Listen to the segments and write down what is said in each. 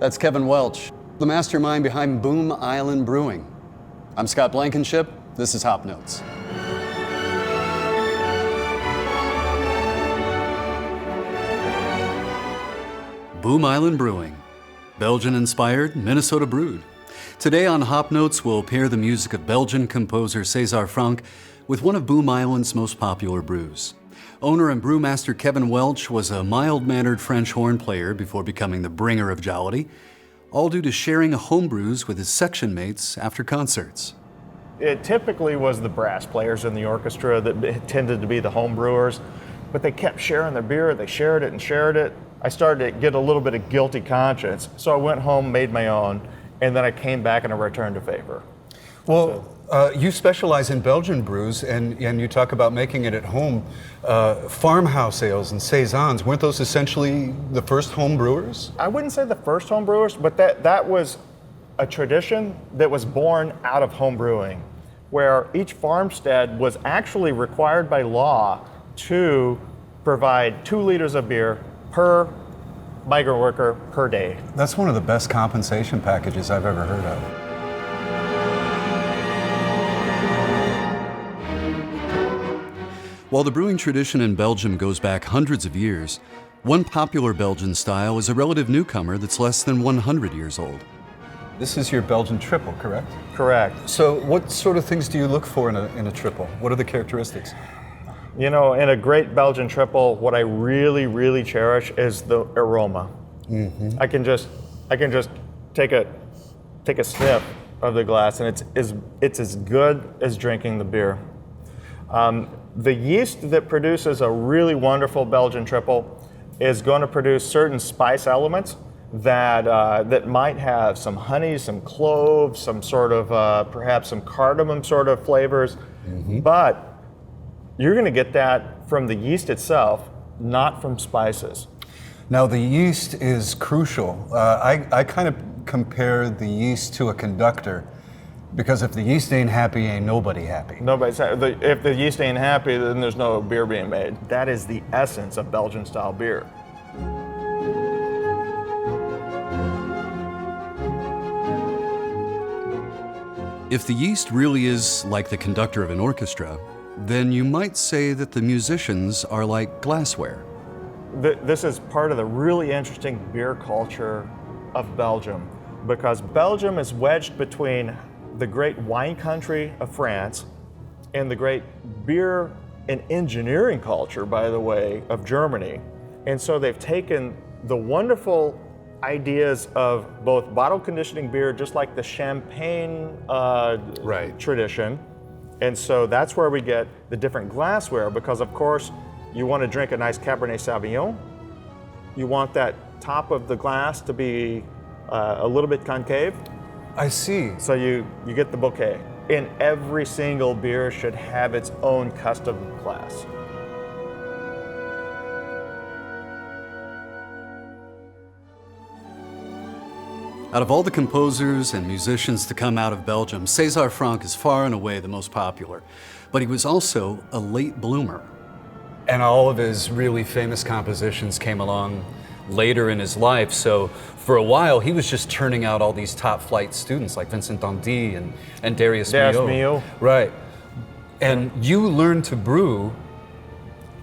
That's Kevin Welch, the mastermind behind Boom Island Brewing. I'm Scott Blankenship. This is Hop Notes. Boom Island Brewing, Belgian-inspired, Minnesota brewed. Today on Hop Notes, we'll pair the music of Belgian composer Cesar Franck with one of Boom Island's most popular brews. Owner and brewmaster Kevin Welch was a mild-mannered French horn player before becoming the bringer of jollity, all due to sharing homebrews with his section mates after concerts. It typically was the brass players in the orchestra that tended to be the home brewers, but they kept sharing their beer, they shared it and shared it. I started to get a little bit of guilty conscience, so I went home, made my own, and then I came back and I returned to favor. Well, you specialize in Belgian brews, and you talk about making it at home. Farmhouse ales and saisons, weren't those essentially the first home brewers? I wouldn't say the first home brewers, but that was a tradition that was born out of home brewing, where each farmstead was actually required by law to provide 2 liters of beer per migrant worker per day. That's one of the best compensation packages I've ever heard of. While the brewing tradition in Belgium goes back hundreds of years, one popular Belgian style is a relative newcomer that's less than 100 years old. This is your Belgian triple, correct? Correct. So what sort of things do you look for in a triple? What are the characteristics? You know, in a great Belgian triple, what I really, really cherish is the aroma. Mm-hmm. I can just take a sniff of the glass, and it's as good as drinking the beer. The yeast that produces a really wonderful Belgian triple is going to produce certain spice elements that might have some honey, some cloves, some sort of perhaps some cardamom sort of flavors, but you're going to get that from the yeast itself, not from spices. Now the yeast is crucial. I kind of compare the yeast to a conductor, because if the yeast ain't happy, ain't nobody happy. Nobody's happy. If the yeast ain't happy, then there's no beer being made. That is the essence of Belgian style beer. If the yeast really is like the conductor of an orchestra, then you might say that the musicians are like glassware. This is part of the really interesting beer culture of Belgium, because Belgium is wedged between the great wine country of France and the great beer and engineering culture, by the way, of Germany. And so they've taken the wonderful ideas of both bottle conditioning beer, just like the champagne tradition. And so that's where we get the different glassware, because of course, you want to drink a nice Cabernet Sauvignon. You want that top of the glass to be a little bit concave. I see. So you get the bouquet. And every single beer should have its own custom glass. Out of all the composers and musicians to come out of Belgium, César Franck is far and away the most popular. But he was also a late bloomer. And all of his really famous compositions came along later in his life, so for a while he was just turning out all these top flight students like Vincent Dandy and Darius Milhaud. Right. And you learned to brew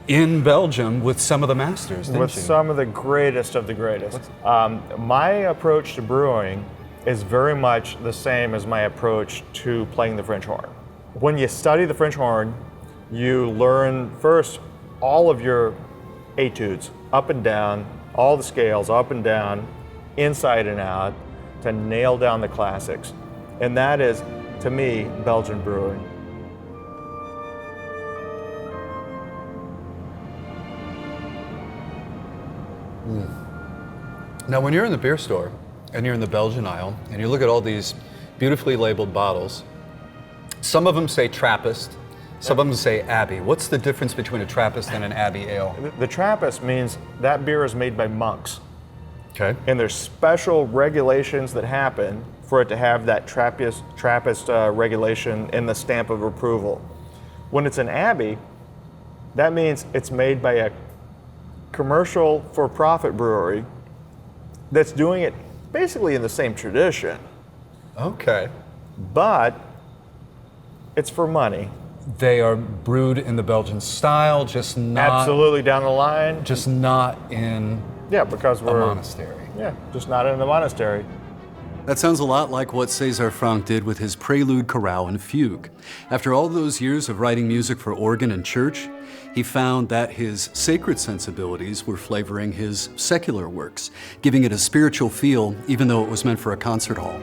in Belgium with some of the masters, didn't you? With some of the greatest of the greatest. My approach to brewing is very much the same as my approach to playing the French horn. When you study the French horn, you learn first all of your etudes, up and down, all the scales, up and down, inside and out, to nail down the classics. And that is, to me, Belgian brewing. Now, when you're in the beer store and you're in the Belgian aisle and you look at all these beautifully labeled bottles, some of them say Trappist, some of them say Abbey. What's the difference between a Trappist and an Abbey ale? The Trappist means that beer is made by monks. Okay. And there's special regulations that happen for it to have that Trappist regulation in the stamp of approval. When it's an Abbey, that means it's made by a commercial for-profit brewery that's doing it basically in the same tradition, Okay. but it's for money. They are brewed in the Belgian style, just not Absolutely down the line. just not in Yeah, because a we're monastery. yeah, just not in the monastery. That sounds a lot like what César Franck did with his Prelude, Chorale, and Fugue. After all those years of writing music for organ and church, he found that his sacred sensibilities were flavoring his secular works, giving it a spiritual feel even though it was meant for a concert hall.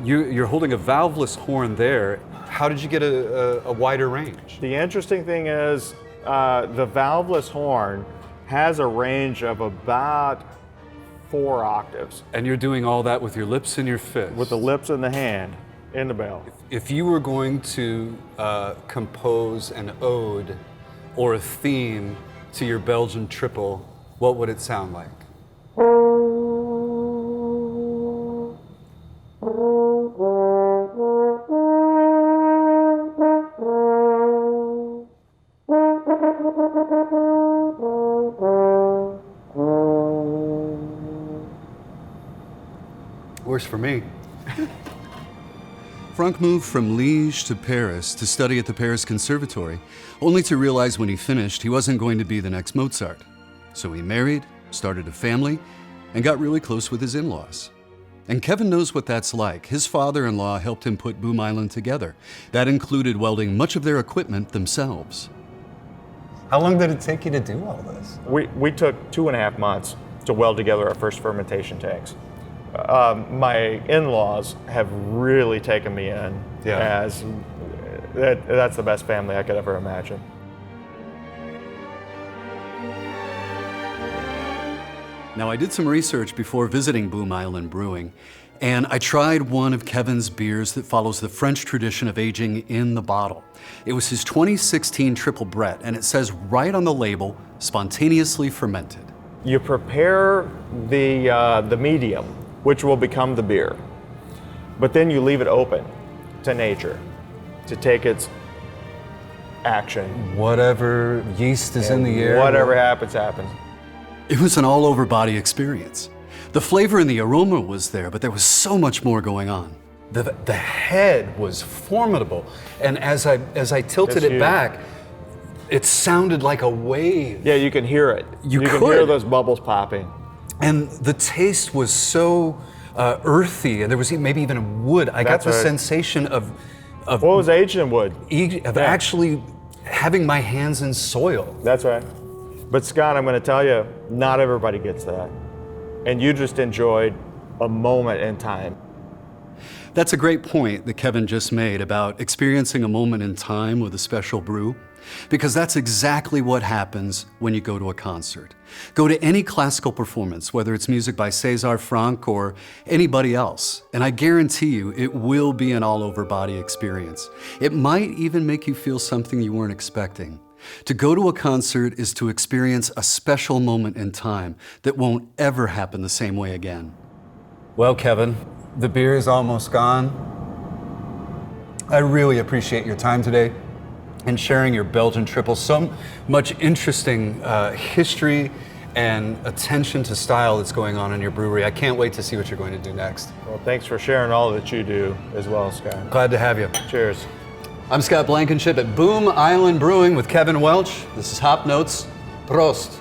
You're holding a valveless horn there. How did you get a wider range? The interesting thing is the valveless horn has a range of about 4 octaves And you're doing all that with your lips and your fist. with the lips and the hand in the bell. If you were going to compose an ode or a theme to your Belgian triple, what would it sound like? Works for me. Franck moved from Liège to Paris to study at the Paris Conservatory, only to realize when he finished he wasn't going to be the next Mozart. So he married, started a family, and got really close with his in-laws. And Kevin knows what that's like. His father-in-law helped him put Boom Island together. That included welding much of their equipment themselves. How long did it take you to do all this? We took 2.5 months to weld together our first fermentation tanks. My in-laws have really taken me in as that's the best family I could ever imagine. Now, I did some research before visiting Boom Island Brewing, and I tried one of Kevin's beers that follows the French tradition of aging in the bottle. It was his 2016 Triple Brett, and it says right on the label, spontaneously fermented. You prepare the medium, which will become the beer, but then you leave it open to nature to take its action. Whatever yeast is in the air. Whatever happens, happens. It was an all-over-body experience. The flavor and the aroma was there, but there was so much more going on. The head was formidable, and as I tilted It's it huge. back, it sounded like a wave. Yeah, you can hear it. You can could. hear those bubbles popping. And the taste was so earthy, and there was maybe even wood. I got That's the right. sensation of What was aged in wood? actually having my hands in soil. That's right. But Scott, I'm going to tell you, not everybody gets that. And you just enjoyed a moment in time. That's a great point that Kevin just made about experiencing a moment in time with a special brew, because that's exactly what happens when you go to a concert. Go to any classical performance, whether it's music by César Franck or anybody else, and I guarantee you it will be an all-over-body experience. It might even make you feel something you weren't expecting. To go to a concert is to experience a special moment in time that won't ever happen the same way again. Well, Kevin, the beer is almost gone. I really appreciate your time today and sharing your Belgian triple. So much interesting history and attention to style that's going on in your brewery. I can't wait to see what you're going to do next. Well, thanks for sharing all that you do as well, Scott. Glad to have you. Cheers. I'm Scott Blankenship at Boom Island Brewing with Kevin Welch. This is Hop Notes. Prost.